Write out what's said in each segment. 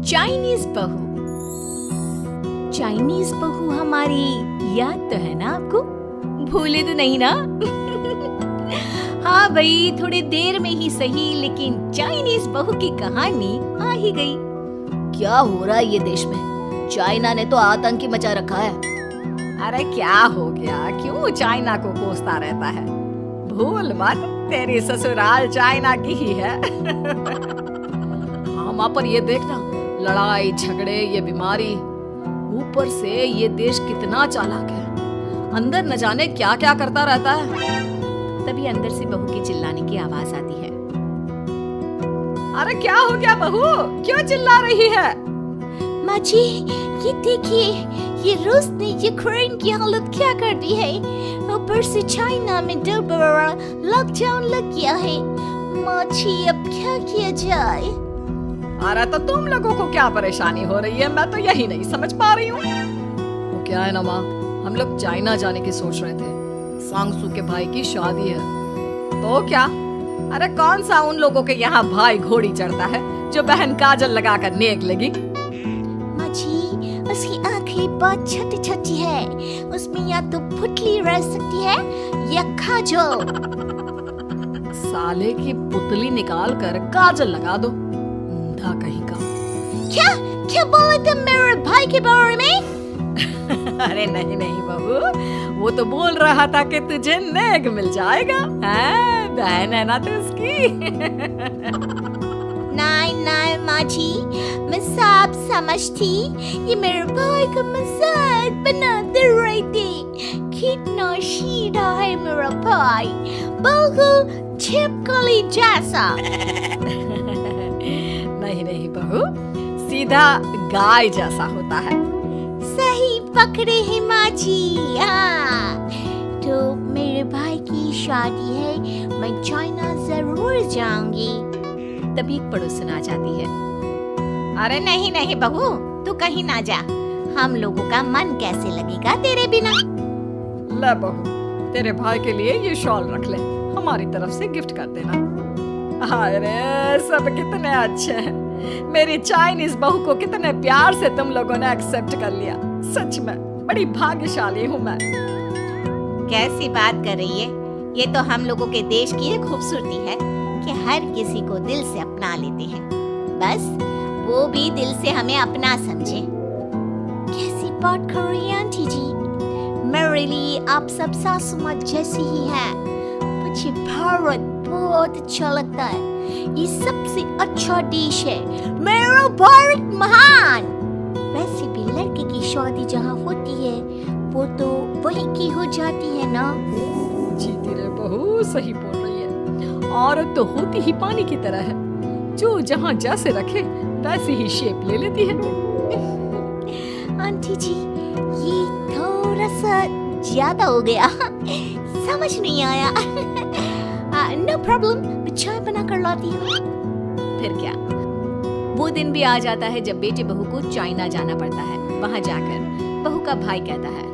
Chinese बहू। Chinese बहू हमारी याद तो है ना आपको? भूले तो नहीं ना? हाँ भाई, थोड़ी देर में ही सही, लेकिन चाइनीज बहू की कहानी आ ही गई। क्या हो रहा है ये देश में? चाइना ने तो आतंकी मचा रखा है। अरे क्या हो गया? क्यों चाइना को कोसता रहता है? भूल मत, तेरी ससुराल चाइना की ही है। हाँ माँ, पर ये देखना, लड़ाई झगड़े, ये बीमारी, ऊपर से ये देश कितना चालाक है। अंदर न जाने क्या क्या करता रहता है। तभी अंदर से बहू के चिल्लाने की आवाज आती है। अरे क्या हो गया बहू, क्यों चिल्ला रही है? माँ जी, ये देखिए, ये रूस ने यूक्रेन की हालत क्या कर दी है। ऊपर से चाइना में डर बड़ा लॉकडाउन लग गया है। माँ जी, अब क्या किया जाए? अरे तो तुम लोगों को क्या परेशानी हो रही है? मैं तो यही नहीं समझ पा रही हूँ। वो क्या है ना माँ, हम लोग चाइना जाने की सोच रहे थे। सांगसू के भाई की शादी है। तो क्या? अरे कौन सा उन लोगों के यहाँ भाई घोड़ी चढ़ता है जो बहन काजल लगाकर नेक लगी? माँ जी, उसकी आंखें बहुत छोटी छोटी है, उसमें या तो पुतली रह सकती है या काजल। साले की पुतली निकाल कर काजल लगा दो, अंधा कहीं का। क्या क्या बोले तुम मेरे भाई के बारे में? अरे नहीं नहीं बहू, वो तो बोल रहा था कि तुझे नेक मिल जाएगा। है, बहन है ना तू उसकी। नहीं नहीं माँ जी, मैं सब समझती। ये मेरे भाई का मजाक बनाते रहते। कितना सीधा है मेरा भाई, बिल्कुल छिपकली जैसा। नहीं नहीं बहू, सीधा गाय जैसा होता है। सही पकड़े हैं माँ जी। हाँ, तो मेरे भाई की शादी है, मैं चाइना जरूर जाऊंगी। तभी एक पड़ोसन आ जाती है। अरे नहीं नहीं बहू, तू कहीं ना जा। हम लोगों का मन कैसे लगेगा तेरे बिना? ले बहू, तेरे भाई के लिए ये शॉल रख ले, हमारी तरफ से गिफ्ट कर देना। अरे सब कितने अच्छे हैं। मेरी चाइनीज बहू को कितने प्यार से तुम लोगों ने एक्सेप्ट कर लिया। सच में बड़ी भाग्यशाली हूँ मैं। कैसी बात कर रही है? ये तो हम लोगों के देश की एक खूबसूरती है कि हर किसी को दिल से अपना लेते हैं, बस वो भी दिल से हमें अपना समझे। कैसी बात कर रही है आंटी जी? मेरे लिए आप सब सासू माँ जैसी ही हैं। मुझे भारत बहुत अच्छा लगता है, ये सबसे अच्छा देश है। मेरा भारत महान। वैसे भी लड़के की शादी जहाँ होती है वो तो वहीं की हो जाती है ना? जीती रे बहू, सही बोल रही है। औरत तो होती ही पानी की तरह है, जो जहाँ जैसे रखे वैसी ही शेप ले लेती है। आंटी जी, ये थोड़ा सा ज्यादा हो गया, समझ नहीं आया। नो प्रॉब्लम, मैं चाय बना कर लाती हूँ। फिर क्या, वो दिन भी आ जाता है जब बेटे बहू को चाइना जाना पड़ता है। वहाँ जाकर बहू का भाई कहता है,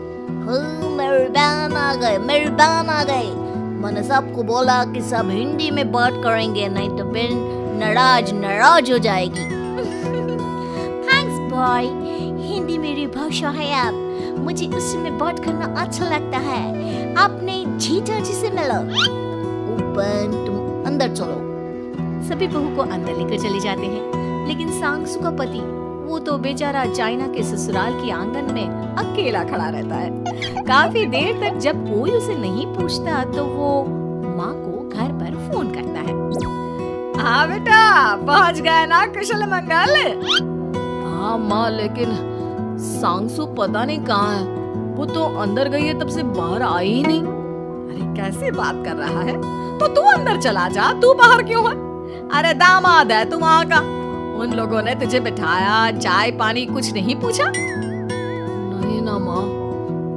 मेहरबान आ गए, मेहरबान आ गए। मैंने सबको बोला कि सब हिंदी में बात करेंगे, नहीं तो फिर नाराज हो जाएगी। थैंक्स बॉय, हिंदी मेरी भाषा है। आप मुझे उसमें बात करना अच्छा लगता है। आपने जीजा जी से मिलो। ओपन, तुम अंदर चलो। सभी बहू को अंदर लेकर चले जाते हैं, लेकिन सांगसू का पति, वो तो बेचारा चाइना के ससुराल की आंगन में अकेला खड़ा रहता है। काफी देर तक जब कोई उसे नहीं पूछता तो वो माँ को घर पर फोन करता है। हाँ बेटा, पहुँच गए ना कुशल मंगल? हाँ माँ, लेकिन सांगसू पता नहीं कहाँ है। वो तो अंदर गई है, तब से बाहर आई ही नहीं। अरे कैसी बात कर रहा है? तो तू अंदर चला जा, तू बाहर क्यों है? अरे दामाद है तू वहाँ का, उन लोगों ने तुझे बिठाया, चाय पानी कुछ नहीं पूछा? नहीं ना माँ।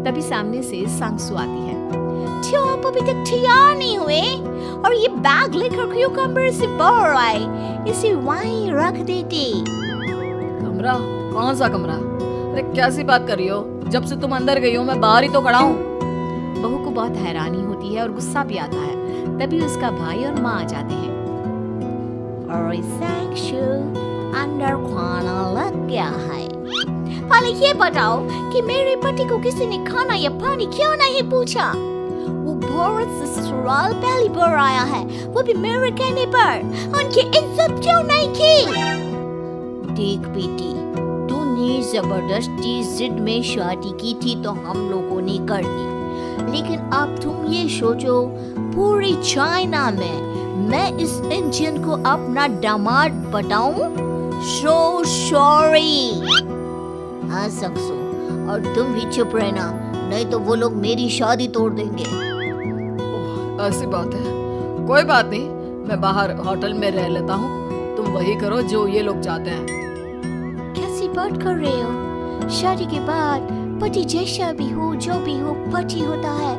तभी सामने से सांगसू आती है। क्यों आप अभी तक तैयार नहीं हुए? और ये बैग लेकर क्यों कमरे से बाहर आए? इसे वहीं रख देते। कमरा? कौन सा कमरा? अरे कैसी बात कर रही हो? जब से तुम अंदर गई हो मैं बाहर ही तो खड़ा हूँ। बहू को बहुत हैरानी होती है और गुस्सा भी आता है। तभी उसका भाई और माँ आ जाते हैं। और अंदर खाना लग गया है। पहले ये बताओ कि मेरे पति को किसी ने खाना या पानी क्यों नहीं पूछा? वो भारत से ससुराल पहली बार आया है, वो भी मेरे कहने पर। उनकी इज्जत क्यों नहीं की? देख बेटी, तूने जबरदस्ती जिद में शादी की थी तो हम लोगों ने कर दी, लेकिन अब तुम ये सोचो, पूरी चाइना में मैं इस इंडियन को अपना दामाद बताऊं? So sorry. हाँ सक्सू, और तुम भी चुप रहना, नहीं तो वो लोग मेरी शादी तोड़ देंगे। ऐसी बात है, कोई बात नहीं, मैं बाहर होटल में रह लेता हूँ, तुम वही करो जो ये लोग चाहते हैं। कैसी बात कर रहे हो? शादी के बाद पति जैसा भी हो, जो भी हो, पति होता है।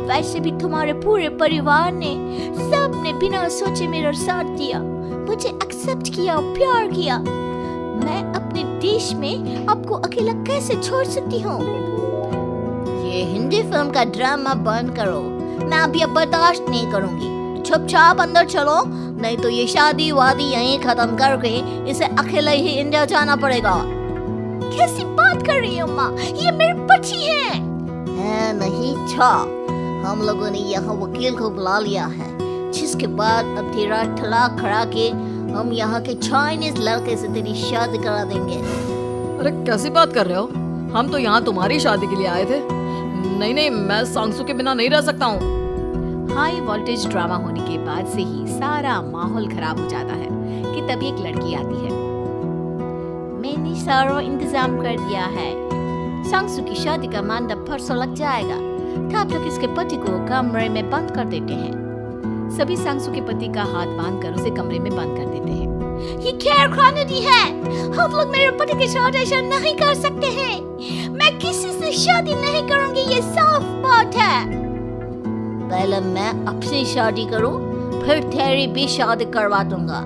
वैसे भी तुम्हारे पूरे परिवार ने, सबने बिना सोचे मेरा साथ दिया, मुझे एक्सेप्ट किया और प्यार किया। मैं अपने देश में आपको अकेला कैसे छोड़ सकती हूँ? ये हिंदी फिल्म का ड्रामा बंद करो, मैं अभी अब बर्दाश्त नहीं करूंगी। चुपचाप अंदर चलो, नहीं तो ये शादी वादी यहीं खत्म करके इसे अकेले ही इंडिया जाना पड़ेगा। कैसी बात कर रही हो माँ? ये मेरे पति हैं। है नहीं था, हम लोगों ने यहाँ वकील को बुला लिया है, जिसके बाद अब तेरा तलाक करा के हम यहाँ के चाइनीज लड़के से तेरी शादी करा देंगे। अरे कैसी बात कर रहे हो? हम तो यहाँ तुम्हारी शादी के लिए आए थे। नहीं नहीं, मैं सांगसू के बिना नहीं रह सकता हूँ। हाई वोल्टेज ड्रामा होने के बाद से ही सारा माहौल खराब हो जाता है कि तभी एक लड़की आती है। मैंने सारा इंतजाम कर दिया है, सांगसू की शादी का मंडप परसों लग जाएगा, तो आप लोग इसके पति को कमरे में बंद कर देते हैं। सभी सांगसू के पति का हाथ बांधकर उसे कमरे में बंद कर देते हैं। ये क्या कानूनी है? हम लोग मेरे पति के साथ ऐसा नहीं कर सकते हैं। मैं किसी से शादी नहीं करूंगी, ये साफ बात है। पहले मैं अपनी शादी करूं, फिर तेरी भी शादी करवा दूंगा।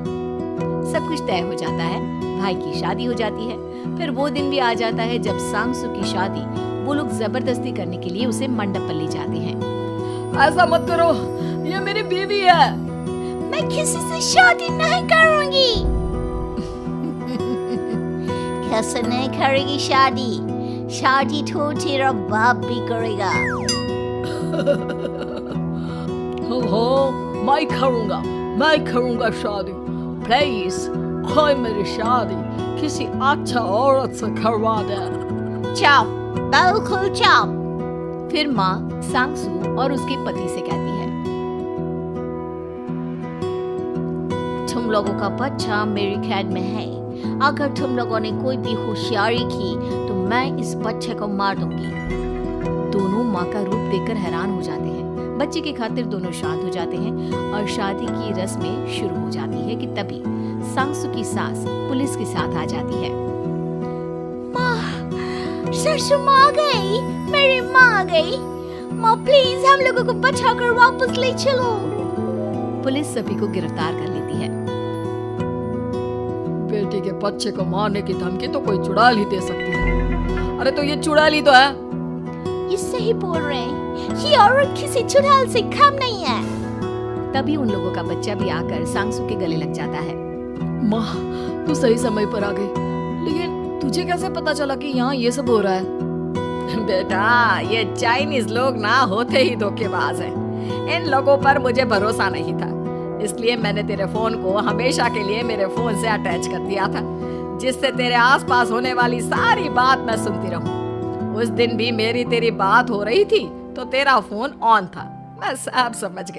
सब कुछ तय हो जाता है, भाई की शादी हो जाती है। फिर वो दिन भी आ जाता है जब सांगसू की शादी वो लोग जबरदस्ती करने के लिए उसे मंडप पर ले जाते हैं। ऐसा मत करो, ये मेरी बीवी है। मैं किसी से शादी नहीं करूंगी। कैसे नहीं करेगी शादी? शादी तो तेरा बाप भी करेगा। हो, मैं करूंगा शादी। प्लीज कोई मेरी शादी किसी अच्छा औरत से करवा दे। जाओ, बिल्कुल जाओ। फिर माँ सांगसू और उसके पति से कहती है, तुम लोगों का बच्चा मेरी कैद में है, अगर तुम लोगों ने कोई भी होशियारी की तो मैं इस बच्चे को मार दूंगी। दोनों माँ का रूप देखकर हैरान हो जाते हैं। बच्चे की खातिर दोनों शांत हो जाते हैं और शादी की रस्में शुरू हो जाती है कि तभी सांगसू की सास पुलिस के साथ आ जाती है। ससुर माँ आ गई, मेरी माँ आ गई। माँ प्लीज हम लोगों को बचाकर वापस ले चलो। पुलिस सभी को गिरफ्तार कर लेती है। बेटी के बच्चे को मारने की धमकी तो कोई चुड़ैल ही दे सकती है। अरे तो ये चुड़ैल ही तो है। ये सही बोल रहे हैं, ये औरत किसी चुड़ैल से कम नहीं है। तभी उन लोगों का बच्चा भी आकर सांगसू के गले लग जाता है। माँ, तू सही समय पर आ गई, लेकिन तुझे कैसे पता चला कि यहाँ ये सब हो रहा है? बेटा, ये चाइनीज लोग ना होते ही धोखेबाज हैं। इन लोगों पर मुझे भरोसा नहीं था, इसलिए मैंने तेरे फोन को हमेशा के लिए मेरे फोन से अटैच कर दिया था, जिससे तेरे आसपास होने वाली सारी बात मैं सुनती रहूं। उस दिन भी मेरी तेरी बात हो रही थी तो तेरा फोन ऑन था, मैं सब समझ गई।